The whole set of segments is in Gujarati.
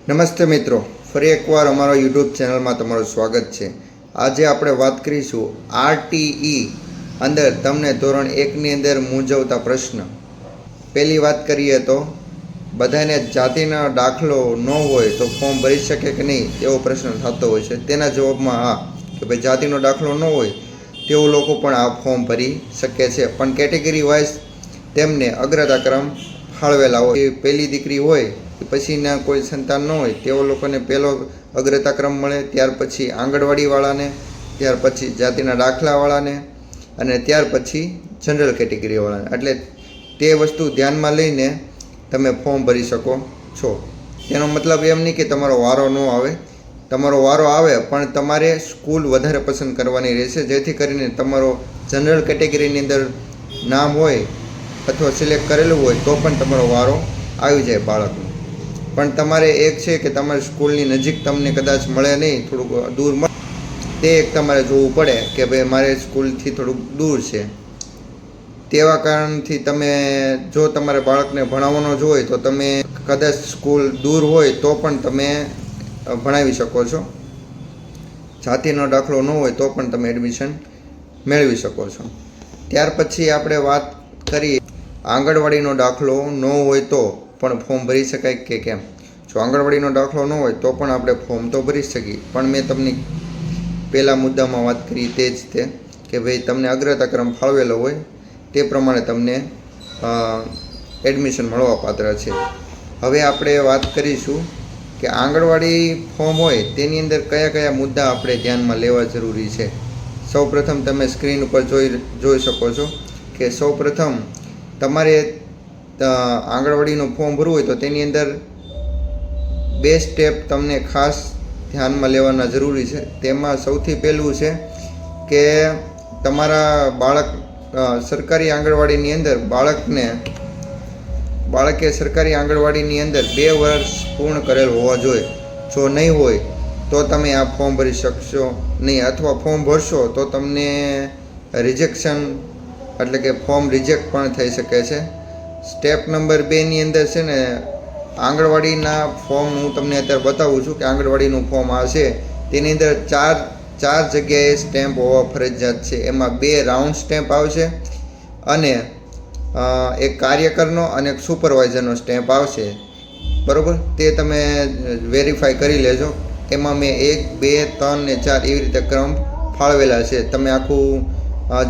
નમસ્તે મિત્રો, ફરી એકવાર અમારા યુટ્યુબ ચેનલમાં તમારું સ્વાગત છે। આજે આપણે વાત કરીશું આરટીઈ અંદર તમને ધોરણ 1ની અંદર મૂંઝવતા પ્રશ્ન। પહેલી વાત કરીએ તો બધાને જાતિનો દાખલો ન હોય તો ફોર્મ ભરી શકે કે નહીં એવો પ્રશ્ન થતો હોય છે। તેના જવાબમાં હા, કે ભાઈ જાતિનો દાખલો ન હોય તેઓ લોકો પણ આ ફોર્મ ભરી શકે છે, પણ કેટેગરી વાઇઝ તેમને અગ્રતાક્રમ ફાળવેલા હોય। પહેલી દીકરી હોય પછીના કોઈ સંતાન ન હોય તેઓ લોકોને પહેલો અગ્રતાક્રમ મળે, ત્યાર પછી આંગણવાડીવાળાને, ત્યાર પછી જાતિના દાખલાવાળાને અને ત્યાર પછી જનરલ કેટેગરીવાળાને। એટલે તે વસ્તુ ધ્યાનમાં લઈને તમે ફોર્મ ભરી શકો છો। તેનો મતલબ એમ નહીં કે તમારો વારો ન આવે, તમારો વારો આવે, પણ તમારે સ્કૂલ વધારે પસંદ કરવાની રહેશે, જેથી કરીને તમારો જનરલ કેટેગરીની અંદર નામ હોય અથવા સિલેક્ટ કરેલું હોય તો પણ તમારો વારો આવી જાય બાળકનો। પણ તમારે એક છે કે તમારી સ્કૂલની નજીક તમને કદાચ મળે નહીં, થોડુંક દૂર મળે, તે એક તમારે જોવું પડે કે ભાઈ મારે સ્કૂલથી થોડુંક દૂર છે। તેવા કારણથી તમે જો તમારે બાળકને ભણાવવાનો જ હોય તો તમે કદાચ સ્કૂલ દૂર હોય તો પણ તમે ભણાવી શકો છો। જાતિનો દાખલો ન હોય તો પણ તમે એડમિશન મેળવી શકો છો। ત્યાર પછી આપણે વાત કરીએ આંગણવાડીનો દાખલો ન હોય તો પણ ફોર્મ ભરી શકાય કે કેમ। જો આંગણવાડીનો દાખલો ન હોય તો પણ આપણે ફોર્મ તો ભરી શકીએ, પણ મેં તમને પહેલા મુદ્દામાં વાત કરી તે જ તે કે ભાઈ તમને અગ્રતાક્રમ ફાળવેલો હોય તે પ્રમાણે તમને એડમિશન મળવા પાત્ર છે। હવે આપણે વાત કરીશું કે આંગણવાડી ફોર્મ હોય તેની અંદર કયા કયા મુદ્દા આપણે ધ્યાનમાં લેવા જરૂરી છે। સૌપ્રથમ તમે સ્ક્રીન ઉપર જોઈ શકો છો કે સૌપ્રથમ તમારે આંગણવાડીનું ફોર્મ ભરવું હોય તો તેની અંદર 2 સ્ટેપ તમને ખાસ ધ્યાનમાં લેવાના જરૂરી છે। તેમાં સૌથી પહેલું છે કે તમારા સરકારી આંગણવાડીની અંદર બાળકે સરકારી આંગણવાડીની અંદર 2 વર્ષ પૂર્ણ કરેલ હોવા જોઈએ। જો નહીં હોય તો તમે આ ફોર્મ ભરી શકશો નહીં, અથવા ફોર્મ ભરશો તો તમને રિજેક્શન એટલે કે ફોર્મ રિજેક્ટ પણ થઈ શકે છે। સ્ટેપ નંબર 2ની અંદર છે ને આંગણવાડીના ફોર્મ હું તમને અત્યારે બતાવું છું કે આંગણવાડીનું ફોર્મ આ છે, તેની અંદર ચાર જગ્યાએ સ્ટેમ્પ હોવા ફરજિયાત છે। એમાં 2 રાઉન્ડ સ્ટેમ્પ આવશે અને એક કાર્યકરનો અને એક સુપરવાઇઝરનો સ્ટેમ્પ આવશે, બરાબર? તે તમે વેરીફાઈ કરી લેજો। એમાં મેં 1, 2, 3 ને 4 એવી રીતે ક્રમ ફાળવેલા છે। તમે આખું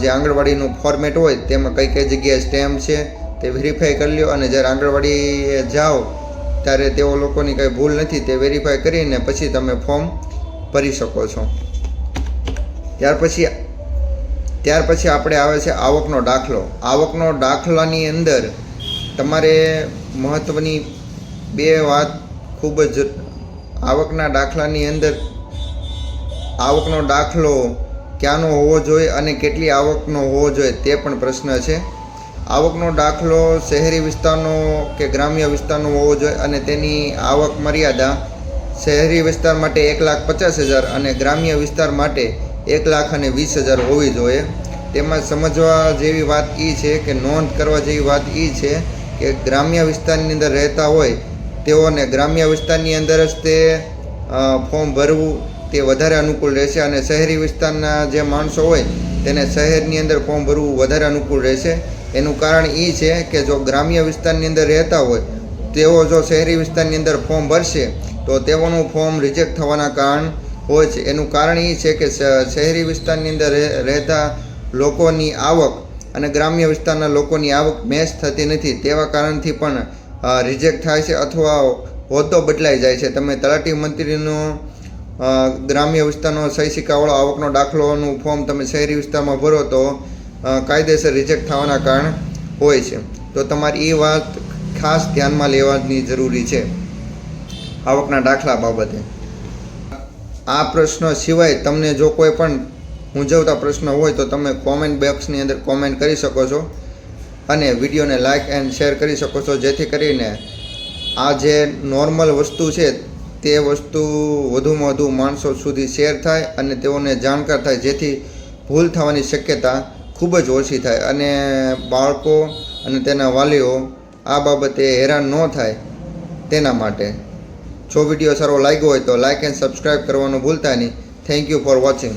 જે આંગણવાડીનું ફોર્મેટ હોય તેમાં કઈ જગ્યાએ સ્ટેમ્પ છે તે વેરીફાઈ કરી લો, અને જ્યારે આંગણવાડીએ જાઓ ત્યારે તેઓ લોકોની કંઈ ભૂલ નથી તે વેરીફાઈ કરીને પછી તમે ફોર્મ ભરી શકો છો। ત્યાર પછી આપણે આવે છે આવકનો દાખલો। આવકનો દાખલાની અંદર તમારે મહત્ત્વની 2 વાત ખૂબ જ આવકના દાખલાની અંદર આવકનો દાખલો ક્યાંનો હોવો જોઈએ અને કેટલી આવકનો હોવો જોઈએ તે પણ પ્રશ્ન છે। આવકનો દાખલો શહેરી વિસ્તારનો કે ગ્રામ્ય વિસ્તારનો હોવો જોઈએ અને તેની આવક મર્યાદા શહેરી વિસ્તાર માટે 1,50,000 અને ગ્રામ્ય વિસ્તાર માટે 1,20,000 હોવી જોઈએ। તેમાં સમજવા જેવી વાત એ છે કે નોંધ કરવા જેવી વાત એ છે કે ગ્રામ્ય વિસ્તારની અંદર રહેતા હોય તેઓને ગ્રામ્ય વિસ્તારની અંદર જ તે ફોર્મ ભરવું તે વધારે અનુકૂળ રહેશે, અને શહેરી વિસ્તારના જે માણસો હોય તેને શહેરની અંદર ફોર્મ ભરવું વધારે અનુકૂળ રહેશે। એનું કારણ એ છે કે જો ગ્રામ્ય વિસ્તારની અંદર રહેતા હોય તેઓ જો શહેરી વિસ્તારની અંદર ફોર્મ ભરશે તો તેઓનું ફોર્મ રિજેક્ટ થવાના કારણ હોય છે। એનું કારણ એ છે કે શહેરી વિસ્તારની અંદર રહેતા લોકોની આવક અને ગ્રામ્ય વિસ્તારના લોકોની આવક મેચ થતી નથી, તેવા કારણથી પણ રિજેક્ટ થાય છે અથવા હોદ્દો બદલાઈ જાય છે। તમે તલાટી મંત્રીનો ગ્રામ્ય વિસ્તારનો સહી સિક્કાવાળો આવકનો દાખલોનું ફોર્મ તમે શહેરી વિસ્તારમાં ભરો તો કાયદેસર રિજેક્ટ થવાના કારણ હોય છે। તો તમારે એ વાત ખાસ ધ્યાનમાં લેવાની જરૂરી છે આવકના દાખલા બાબતે। આ પ્રશ્ન સિવાય તમને જો કોઈ પણ મૂંઝવતા પ્રશ્ન હોય તો તમે કોમેન્ટ બોક્સની અંદર કોમેન્ટ કરી શકો છો અને વિડીયોને લાઇક એન્ડ શેર કરી શકો છો, જેથી કરીને આ જે નોર્મલ વસ્તુ છે તે વસ્તુ વધુમાં વધુ માણસો સુધી શેર થાય અને તેઓને જાણકાર થાય, જેથી ભૂલ થવાની શક્યતા ખૂબ જ ઓછી થાય અને બાળકો અને તેના વાલીઓ આ બાબતે હેરાન ન થાય તેના માટે। જો વિડીયો સારો લાગ્યો હોય તો લાઇક એન્ડ સબસ્ક્રાઈબ કરવાનું ભૂલતા નહીં. Thank you for watching.